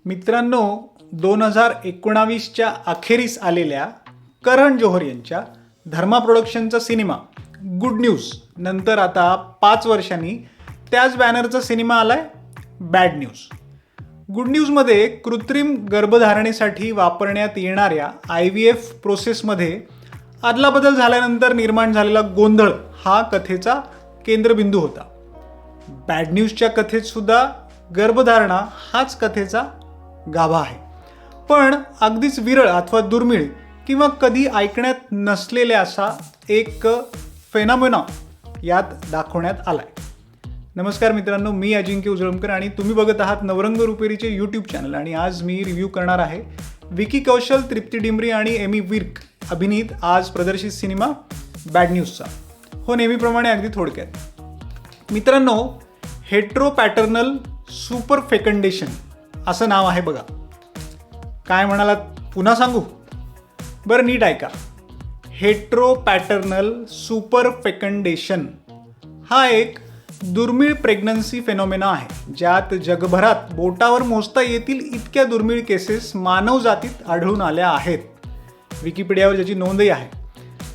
मित्रांनो, 2019च्या अखेरीस आलेल्या करण जोहर यांच्या धर्मा प्रोडक्शनचा सिनेमा गुड न्यूज नंतर आता 5 वर्षांनी त्याच बॅनरचा सिनेमा आलाय बॅड न्यूज. गुड न्यूजमध्ये कृत्रिम गर्भधारणेसाठी वापरण्यात येणाऱ्या IVF प्रोसेसमध्ये अदलाबदल झाल्यानंतर निर्माण झालेला गोंधळ हा कथेचा केंद्रबिंदू होता. बॅड न्यूजच्या कथेत सुद्धा गर्भधारणा हाच कथेचा गाभा आहे, पण अगदीच विरळ अथवा दुर्मिळ किंवा कधी ऐकण्यात नसलेला असा एक फेनॉमेना यात दाखवण्यात आलाय. नमस्कार मित्रांनो, मी अजिंक्य उजळमकर आणि तुम्ही बघत आहात नवरंग रुपेरीचे यूट्यूब चॅनल. आणि आज मी रिव्ह्यू करणार आहे विकी कौशल, तृप्ती डिमरी आणि एमी विर्क अभिनीत आज प्रदर्शित सिनेमा बॅड न्यूजचा. हो, नेहमीप्रमाणे अगदी थोडक्यात. मित्रांनो, हेट्रो पॅटर्नल सुपर फेकंडेशन असं नाव आहे बघा. काय म्हणालात, पुन्हा सांगू? बरं, नीट ऐका. हेट्रो पॅटर्नल सुपर फेकंडेशन हा एक दुर्मिळ प्रेग्नन्सी फेनॉमेना आहे, ज्यात जगभरात बोटावर मोजता येतील इतक्या दुर्मिळ केसेस मानवजातीत आढळून आल्या आहेत. विकिपीडियावर ज्याची नोंदही आहे.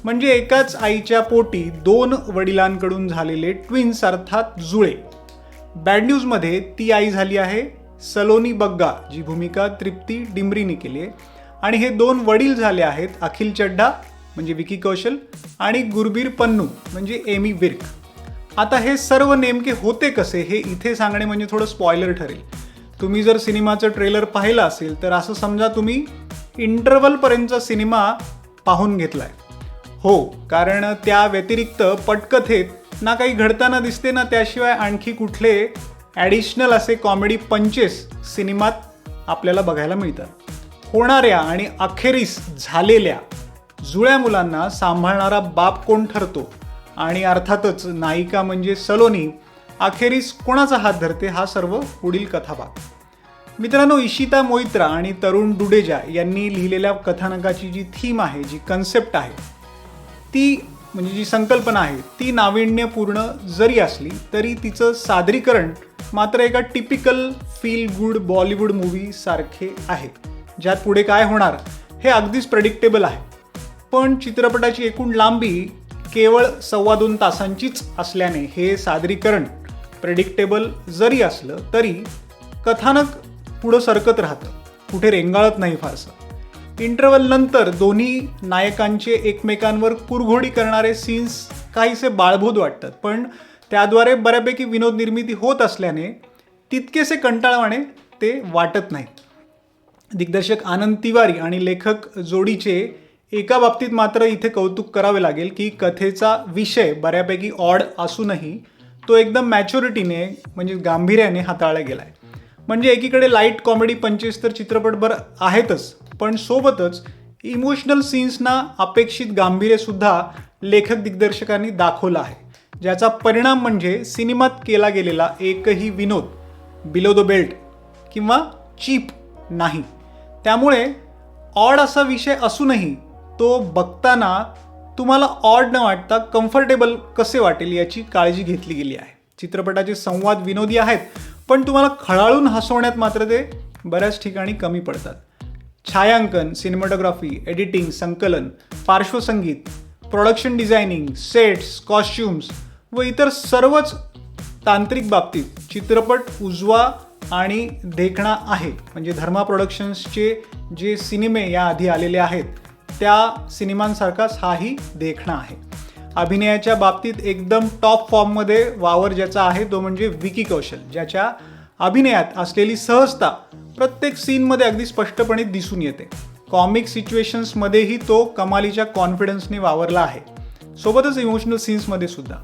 म्हणजे एकाच आईच्या पोटी 2 वडिलांकडून झालेले ट्विन्स अर्थात जुळे. बॅड न्यूजमध्ये ती आई झाली आहे सलोनी बग्गा, जी भूमिका तृप्ती डिमरीने केली आहे, आणि हे 2 वडील झाले आहेत अखिल चड्ढा म्हणजे विकी कौशल आणि गुरबीर पन्नू म्हणजे एमी विर्क. आता हे सर्व नेमके होते कसे हे इथे सांगणे म्हणजे थोडं स्पॉइलर ठरेल. तुम्ही जर सिनेमाचं ट्रेलर पाहिलं असेल तर असं समजा तुम्ही इंटरवलपर्यंतचा सिनेमा पाहून घेतलाय. हो, कारण त्या व्यतिरिक्त पटकथेत ना काही घडताना दिसते, ना त्याशिवाय आणखी कुठले ॲडिशनल असे कॉमेडी पंचेस सिनेमात आपल्याला बघायला मिळतात. होणाऱ्या आणि अखेरीस झालेल्या जुळ्या मुलांना सांभाळणारा बाप कोण ठरतो आणि अर्थातच नायिका म्हणजे सलोनी अखेरीस कोणाचा हात धरते, हा सर्व पुढील कथाभाग. मित्रांनो, इशिता मोइत्रा आणि तरुण डुडेजा यांनी लिहिलेल्या कथानकाची जी थीम आहे, जी कन्सेप्ट आहे, ती म्हणजे जी संकल्पना आहे ती नाविन्यपूर्ण जरी असली तरी तिचं सादरीकरण मात्र एका typical feel good Bollywood movie सारखे आहे, ज्यात पुढे काय होणार हे अगदीच प्रेडिक्टेबल आहे. पण चित्रपटाची एकूण लांबी केवळ 2.25 तासांचीच असल्याने हे सादरीकरण प्रेडिक्टेबल जरी असलं तरी कथानक पुढं सरकत राहतं, कुठे रेंगाळत नाही फारसं. इंटरवल नंतर दोन्ही नायकांचे एकमेकांवर कुरघोडी करणारे सीन्स काहीसे बाळबोध वाटतात, पण त्याद्वारे बऱ्यापैकी विनोद निर्मिती होत असल्याने तितकेसे कंटाळवाणे ते वाटत नाही. दिग्दर्शक आनंद तिवारी आणि लेखक जोडीचे एका बाबतीत मात्र इथे कौतुक करावे लागेल की कथेचा विषय बऱ्यापैकी ऑड असूनही तो एकदम मॅच्युरिटीने म्हणजे गांभीर्याने हाताळला गेलाय. म्हणजे एकीकडे लाईट कॉमेडी पंचेस तर चित्रपटभर आहेतच, पण सोबतच इमोशनल सीन्सना अपेक्षित गांभीर्य सुद्धा लेखक दिग्दर्शकांनी दाखवलं आहे, ज्याचा परिणाम म्हणजे सिनेमात केला गेलेला एकही विनोद बिलो द बेल्ट किंवा चीप नाही. त्यामुळे ऑड असा विषय असूनही तो बघताना तुम्हाला ऑड न वाटता कम्फर्टेबल कसे वाटेल याची काळजी घेतली गेली आहे. चित्रपटाचे संवाद विनोदी आहेत, पण तुम्हाला खळाळून हसवण्यात मात्र ते बऱ्याच ठिकाणी कमी पडतात. छायांकन, सिनेमॅटोग्राफी, एडिटिंग, संकलन, पार्श्वसंगीत, प्रोडक्शन डिझायनिंग, सेट्स, कॉस्ट्युम्स व इतर सर्वच तांत्रिक बाबतीत चित्रपट उजवा आणि देखणा आहे. म्हणजे धर्मा प्रोडक्शन्सचे जे सिनेमे याआधी आलेले आहेत त्या सिनेमांसारखाच हाही देखणा आहे. अभिनयाच्या बाबतीत एकदम टॉप फॉर्ममध्ये वावर ज्याचा आहे तो म्हणजे विकी कौशल, ज्याच्या अभिनयात असलेली सहजता प्रत्येक सीनमध्ये अगदी स्पष्टपणे दिसून येते. कॉमिक सिच्युएशन्समध्येही तो कमालीच्या कॉन्फिडन्सने वावरला आहे, सोबतच इमोशनल सीन्समध्ये सुद्धा.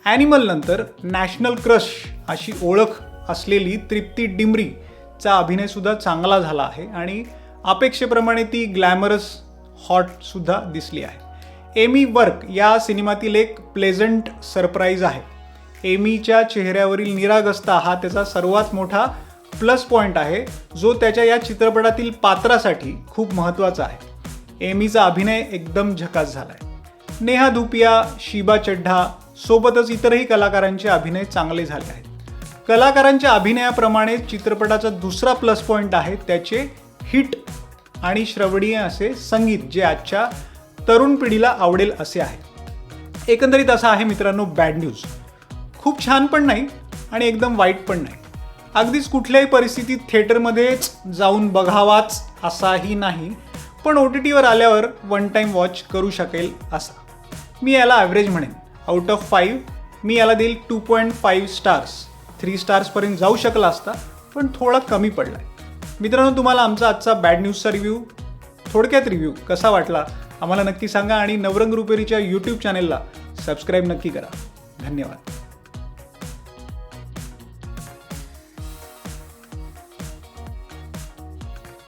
ॲनिमल नंतर नॅशनल क्रश अशी ओळख असलेली तृप्ती डिमरीचा अभिनयसुद्धा चांगला झाला आहे आणि अपेक्षेप्रमाणे ती ग्लॅमरस हॉट सुद्धा दिसली आहे. एमी वर्क या सिनेमातील एक प्लेझंट सरप्राईज आहे. एमीच्या चेहऱ्यावरील निरागसता हा त्याचा सर्वात मोठा प्लस पॉईंट आहे, जो त्याच्या या चित्रपटातील पात्रासाठी खूप महत्त्वाचा आहे. एमीचा अभिनय एकदम झकास झाला आहे. नेहा धुपिया, शिबा चड्ढा सोबतच इतरही कलाकारांचे अभिनय चांगले झाले आहेत. कलाकारांच्या अभिनयाप्रमाणे चित्रपटाचा दुसरा प्लस पॉईंट आहे त्याचे हिट आणि श्रवणीय असे संगीत, जे आजच्या तरुण पिढीला आवडेल असे आहे. एकंदरीत असा आहे मित्रांनो बॅड न्यूज. खूप छान पण नाही आणि एकदम वाईट पण नाही. अगदीच कुठल्याही परिस्थितीत थिएटरमध्येच जाऊन बघावाच असाही नाही, पण OTTवर आल्यावर वन टाईम वॉच करू शकेल असा. मी याला ॲव्हरेज म्हणेन. आउट ऑफ 5 मी याला देईल 2.5 स्टार्स. 3 स्टार्सपर्यंत जाऊ शकला असता, पण थोडा कमी पडला आहे. मित्रांनो, तुम्हाला आमचा आजचा बॅड न्यूजचा थोडक्यात रिव्ह्यू कसा वाटला आम्हाला नक्की सांगा आणि नवरंग रुपेरीच्या YouTube चॅनेलला सबस्क्राईब नक्की करा. धन्यवाद.